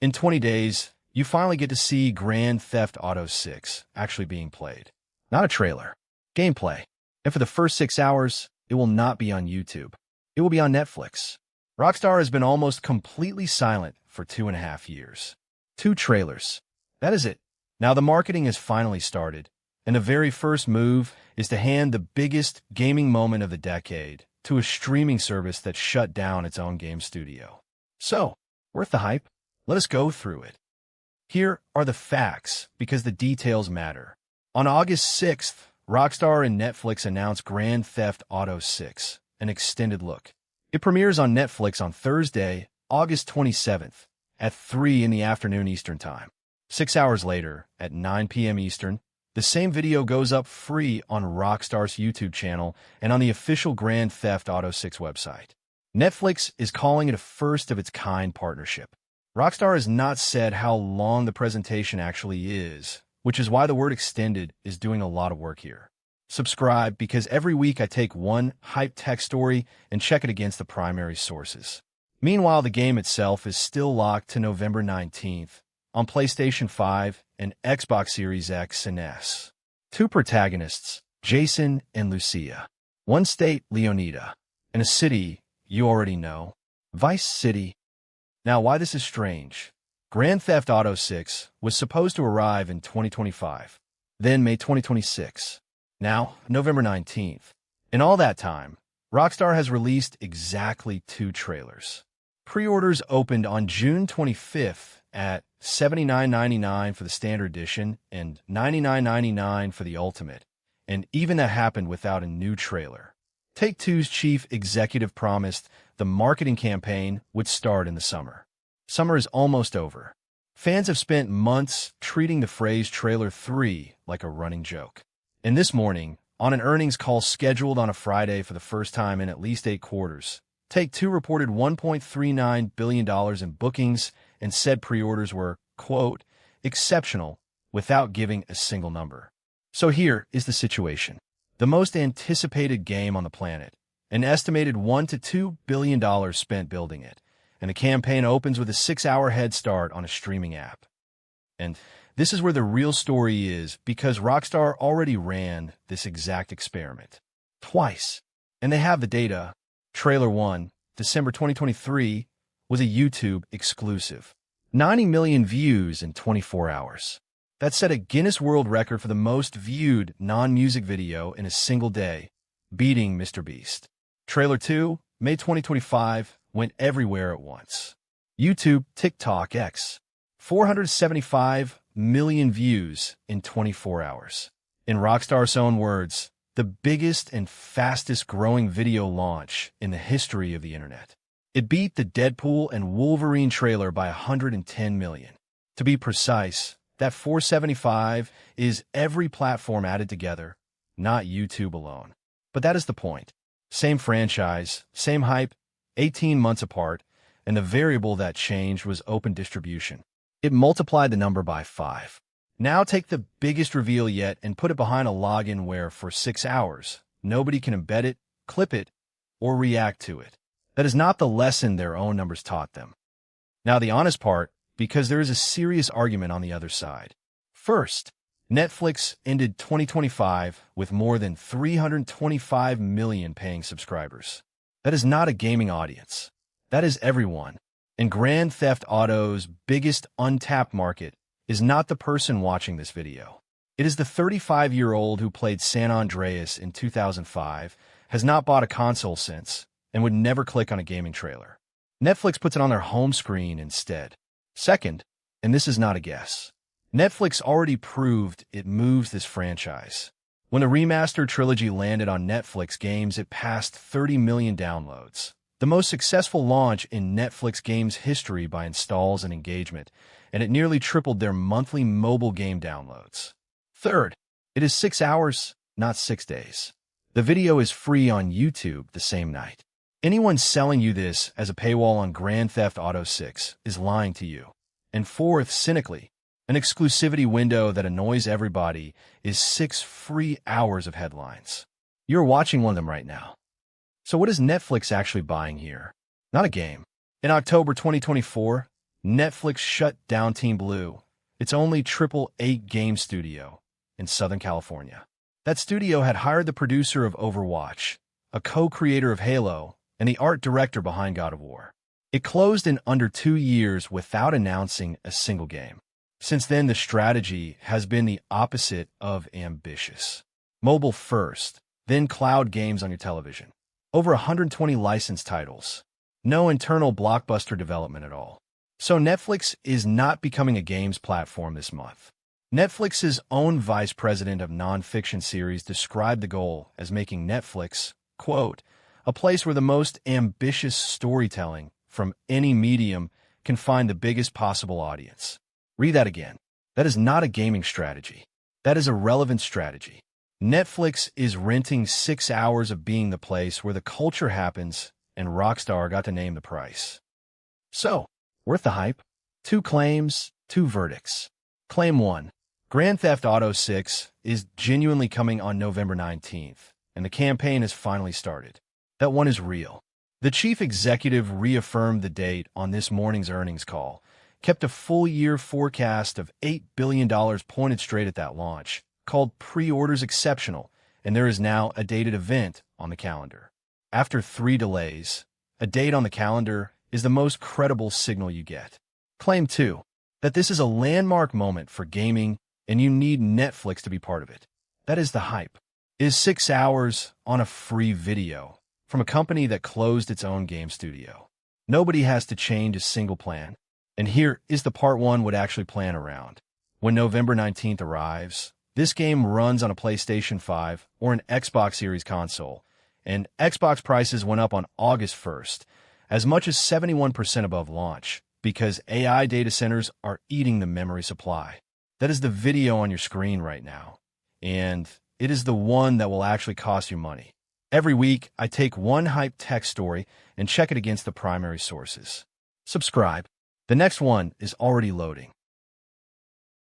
In 20 days, you finally get to see Grand Theft Auto 6 actually being played. Not a trailer. Gameplay. And for the first 6 hours, it will not be on YouTube. It will be on Netflix. Rockstar has been almost completely silent for 2.5 years. 2 trailers. That is it. Now the marketing has finally started, and the very first move is to hand the biggest gaming moment of the decade to a streaming service that shut down its own game studio. So, worth the hype? Let us go through it. Here are the facts, because the details matter. On August 6th, Rockstar and Netflix announced Grand Theft Auto 6, an extended look. It premieres on Netflix on Thursday, August 27th, at 3 in the afternoon Eastern Time. 6 hours later, at 9 p.m. Eastern, the same video goes up free on Rockstar's YouTube channel and on the official Grand Theft Auto 6 website. Netflix is calling it a first-of-its-kind partnership. Rockstar has not said how long the presentation actually is, which is why the word extended is doing a lot of work here. Subscribe, because every week I take one hype tech story and check it against the primary sources. Meanwhile, the game itself is still locked to November 19th on PlayStation 5 and Xbox Series X and S. 2 protagonists, Jason and Lucia. One state, Leonida. And a city you already know, Vice City. Now, why this is strange. Grand Theft Auto 6 was supposed to arrive in 2025, then May 2026. Now, November 19th. In all that time, Rockstar has released exactly 2 trailers. Pre-orders opened on June 25th at $79.99 for the Standard Edition and $99.99 for the Ultimate, and even that happened without a new trailer. Take-Two's chief executive promised the marketing campaign would start in the summer. Summer is almost over. Fans have spent months treating the phrase Trailer 3 like a running joke. And this morning, on an earnings call scheduled on a Friday for the first time in at least 8 quarters, Take-Two reported $1.39 billion in bookings and said pre-orders were, quote, exceptional, without giving a single number. So here is the situation. The most anticipated game on the planet, an estimated $1 to $2 billion spent building it, and the campaign opens with a 6-hour head start on a streaming app. And this is where the real story is, because Rockstar already ran this exact experiment. Twice. And they have the data. Trailer 1, December 2023, was a YouTube exclusive. 90 million views in 24 hours. That set a Guinness World Record for the most viewed non-music video in a single day, beating MrBeast. Trailer 2, May 2025, went everywhere at once. YouTube, TikTok, X. 475 million views in 24 hours. In Rockstar's own words, the biggest and fastest growing video launch in the history of the internet. It beat the Deadpool and Wolverine trailer by 110 million. To be precise, that 475 is every platform added together, not YouTube alone. But that is the point. Same franchise, same hype, 18 months apart, and the variable that changed was open distribution. It multiplied the number by 5. Now take the biggest reveal yet and put it behind a login where for 6 hours, nobody can embed it, clip it, or react to it. That is not the lesson their own numbers taught them. Now the honest part, because there is a serious argument on the other side. First, Netflix ended 2025 with more than 325 million paying subscribers. That is not a gaming audience. That is everyone. And Grand Theft Auto's biggest untapped market is not the person watching this video. It is the 35-year-old who played San Andreas in 2005, has not bought a console since, and would never click on a gaming trailer. Netflix puts it on their home screen instead. Second, and this is not a guess, Netflix already proved it moves this franchise. When the remastered trilogy landed on Netflix games, it passed 30 million downloads. The most successful launch in Netflix games history by installs and engagement, and it nearly tripled their monthly mobile game downloads. Third, it is 6 hours, not 6 days. The video is free on YouTube the same night. Anyone selling you this as a paywall on Grand Theft Auto 6 is lying to you. And fourth, cynically, an exclusivity window that annoys everybody is 6 free hours of headlines. You're watching one of them right now. So what is Netflix actually buying here? Not a game. In October 2024, Netflix shut down Team Blue, its only AAA game studio in Southern California. That studio had hired the producer of Overwatch, a co-creator of Halo, and the art director behind God of War. It closed in under 2 years without announcing a single game. Since then, the strategy has been the opposite of ambitious. Mobile first, then cloud games on your television. Over 120 licensed titles. No internal blockbuster development at all. So Netflix is not becoming a games platform this month. Netflix's own vice president of nonfiction series described the goal as making Netflix, quote, a place where the most ambitious storytelling from any medium can find the biggest possible audience. Read that again. That is not a gaming strategy. That is a relevant strategy. Netflix is renting 6 hours of being the place where the culture happens, and Rockstar got to name the price. So, worth the hype? 2 claims, 2 verdicts. Claim 1. Grand Theft Auto 6 is genuinely coming on November 19th, and the campaign has finally started. That one is real. The chief executive reaffirmed the date on this morning's earnings call, kept a full-year forecast of $8 billion pointed straight at that launch, called pre-orders exceptional, and there is now a dated event on the calendar. After 3 delays, a date on the calendar is the most credible signal you get. Claim 2, that this is a landmark moment for gaming and you need Netflix to be part of it. That is the hype. Is 6 hours on a free video from a company that closed its own game studio. Nobody has to change a single plan. And here is the part one would actually plan around. When November 19th arrives, this game runs on a PlayStation 5 or an Xbox Series console, and Xbox prices went up on August 1st, as much as 71% above launch, because AI data centers are eating the memory supply. That is the video on your screen right now, and it is the one that will actually cost you money. Every week, I take one hype tech story and check it against the primary sources. Subscribe. The next one is already loading.